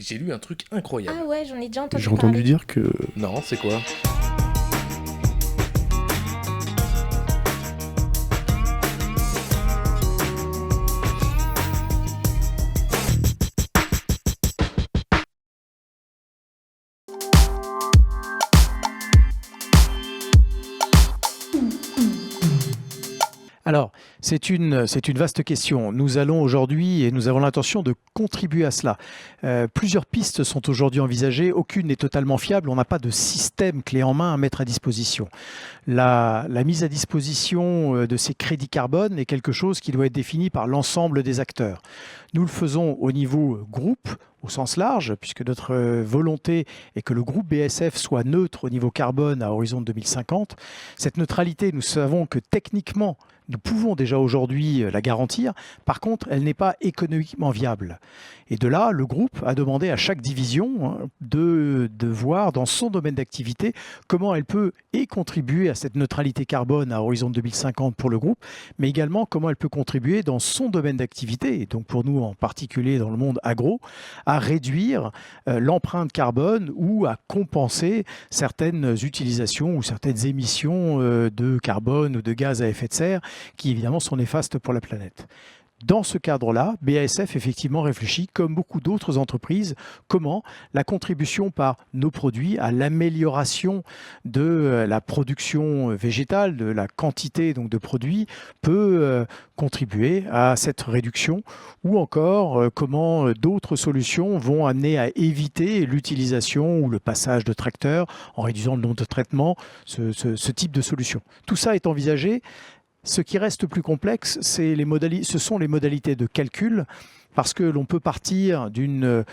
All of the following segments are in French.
J'ai lu un truc Ah incroyable. ouais, j'en ai déjà entendu J'ai entendu parler. dire que Non, c'est quoi? Alors, c'est une vaste question. Nous allons aujourd'hui, et nous avons l'intention de contribuer à cela. Plusieurs pistes sont aujourd'hui envisagées. Aucune n'est totalement fiable. On n'a pas de système clé en main à mettre à disposition. La mise à disposition de ces crédits carbone est quelque chose qui doit être défini par l'ensemble des acteurs. Nous le faisons au niveau groupe, au sens large, puisque notre volonté est que le groupe BASF soit neutre au niveau carbone à horizon 2050. Cette neutralité, nous savons que techniquement, nous pouvons déjà aujourd'hui la garantir. Par contre, elle n'est pas économiquement viable. Et de là, le groupe a demandé à chaque division de voir dans son domaine d'activité comment elle peut contribuer à cette neutralité carbone à horizon 2050 pour le groupe, mais également comment elle peut contribuer dans son domaine d'activité, et donc pour nous en particulier dans le monde agro, à réduire l'empreinte carbone ou à compenser certaines utilisations ou certaines émissions de carbone ou de gaz à effet de serre qui évidemment sont néfastes pour la planète. Dans ce cadre-là, BASF effectivement réfléchit, comme beaucoup d'autres entreprises, comment la contribution par nos produits à l'amélioration de la production végétale, de la quantité donc, de produits, peut contribuer à cette réduction, ou encore comment d'autres solutions vont amener à éviter l'utilisation ou le passage de tracteurs en réduisant le nombre de traitements, ce type de solution. Tout ça est envisagé. Ce qui reste plus complexe, ce sont les modalités de calcul, parce que l'on peut partir d'une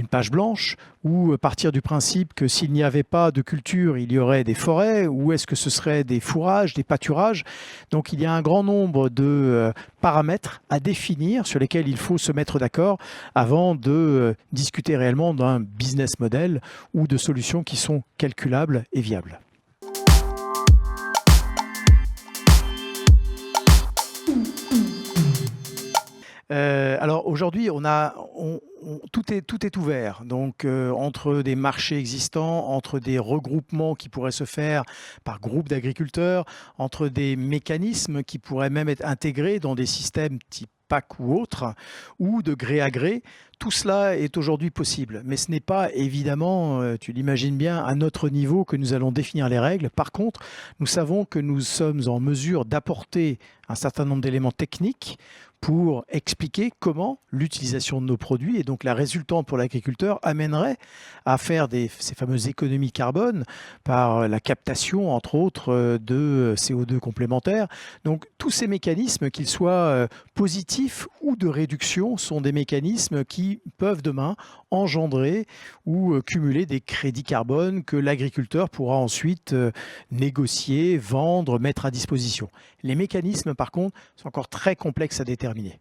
page blanche ou partir du principe que s'il n'y avait pas de culture, il y aurait des forêts, ou est-ce que ce serait des fourrages, des pâturages. Donc il y a un grand nombre de paramètres à définir sur lesquels il faut se mettre d'accord avant de discuter réellement d'un business model ou de solutions qui sont calculables et viables. Alors aujourd'hui, tout est ouvert. Donc entre des marchés existants, entre des regroupements qui pourraient se faire par groupe d'agriculteurs, entre des mécanismes qui pourraient même être intégrés dans des systèmes type PAC ou autres, ou de gré à gré, tout cela est aujourd'hui possible. Mais ce n'est pas évidemment, tu l'imagines bien, à notre niveau que nous allons définir les règles. Par contre, nous savons que nous sommes en mesure d'apporter un certain nombre d'éléments techniques pour expliquer comment l'utilisation de nos produits et donc la résultante pour l'agriculteur amènerait à faire ces fameuses économies carbone par la captation, entre autres, de CO2 complémentaires. Donc tous ces mécanismes, qu'ils soient positifs ou de réduction, sont des mécanismes qui peuvent demain engendrer ou cumuler des crédits carbone que l'agriculteur pourra ensuite négocier, vendre, mettre à disposition. Les mécanismes, par contre, sont encore très complexes à déterminer.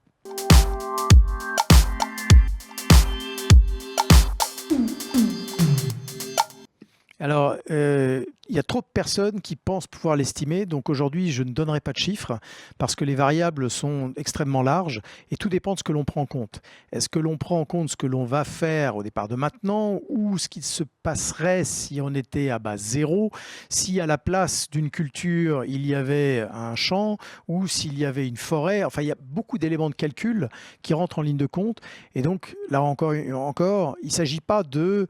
Alors, il y a trop de personnes qui pensent pouvoir l'estimer, donc aujourd'hui je ne donnerai pas de chiffres parce que les variables sont extrêmement larges et tout dépend de ce que l'on prend en compte. Est-ce que l'on prend en compte ce que l'on va faire au départ de maintenant ou ce qui se passerait si on était à base zéro, si à la place d'une culture il y avait un champ ou s'il y avait une forêt? Enfin, il y a beaucoup d'éléments de calcul qui rentrent en ligne de compte et donc là encore il ne s'agit pas de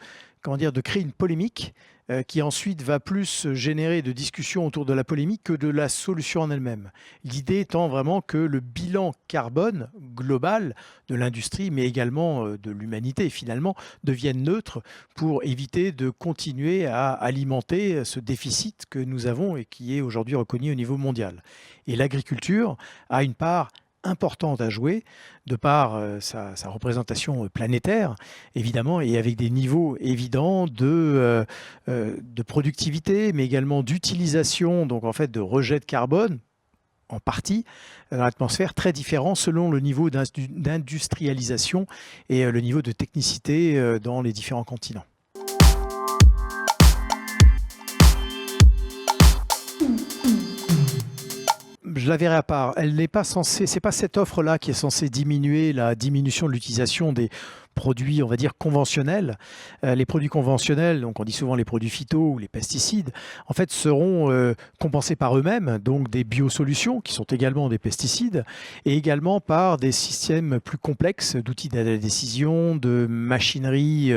créer une polémique qui ensuite va plus générer de discussions autour de la polémique que de la solution en elle-même. L'idée étant vraiment que le bilan carbone global de l'industrie, mais également de l'humanité finalement, devienne neutre pour éviter de continuer à alimenter ce déficit que nous avons et qui est aujourd'hui reconnu au niveau mondial. Et l'agriculture a une part importante à jouer de par sa représentation planétaire, évidemment, et avec des niveaux évidents de productivité, mais également d'utilisation, donc en fait de rejet de carbone, en partie, dans l'atmosphère, très différents selon le niveau d'industrialisation et le niveau de technicité dans les différents continents. Je la verrai à part. Elle n'est pas censée, c'est pas cette offre-là qui est censée diminuer la diminution de l'utilisation des produits, on va dire, conventionnels. Les produits conventionnels, donc on dit souvent les produits phyto ou les pesticides, en fait seront compensés par eux-mêmes, donc des biosolutions qui sont également des pesticides, et également par des systèmes plus complexes d'outils d'aide à la décision, de machinerie,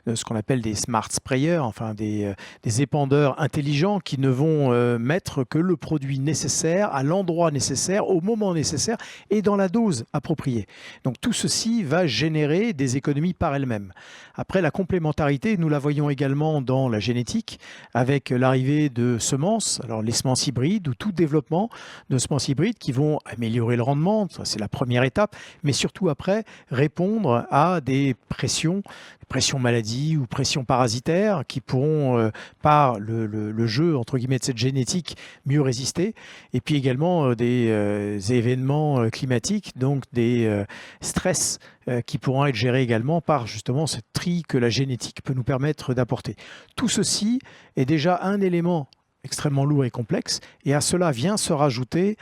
ce qu'on appelle des smart sprayers, enfin des épandeurs intelligents qui ne vont mettre que le produit nécessaire à l'endroit nécessaire, au moment nécessaire et dans la dose appropriée. Donc tout ceci va générer des économies par elles-mêmes. Après, la complémentarité, nous la voyons également dans la génétique avec l'arrivée de semences, alors les semences hybrides ou tout développement de semences hybrides qui vont améliorer le rendement, ça c'est la première étape, mais surtout après répondre à des pressions maladies ou pressions parasitaires qui pourront, par le jeu entre guillemets de cette génétique, mieux résister. Et puis également des événements climatiques, donc des stress qui pourront être gérés également par justement ce tri que la génétique peut nous permettre d'apporter. Tout ceci est déjà un élément extrêmement lourd et complexe, et à cela vient se rajouter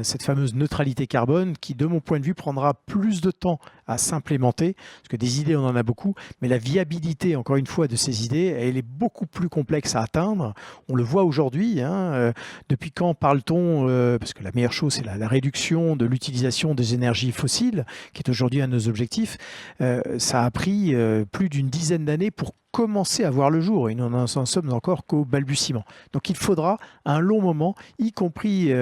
cette fameuse neutralité carbone qui, de mon point de vue, prendra plus de temps à s'implémenter, parce que des idées, on en a beaucoup, mais la viabilité, encore une fois, de ces idées, elle est beaucoup plus complexe à atteindre. On le voit aujourd'hui, depuis quand parle-t-on, parce que la meilleure chose, c'est la réduction de l'utilisation des énergies fossiles, qui est aujourd'hui un de nos objectifs. Ça a pris plus d'une dizaine d'années pour commencer à voir le jour, et nous n'en sommes encore qu'au balbutiement. Donc il faudra un long moment, y compris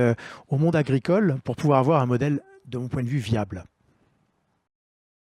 au monde agricole, pour pouvoir avoir un modèle, de mon point de vue, viable.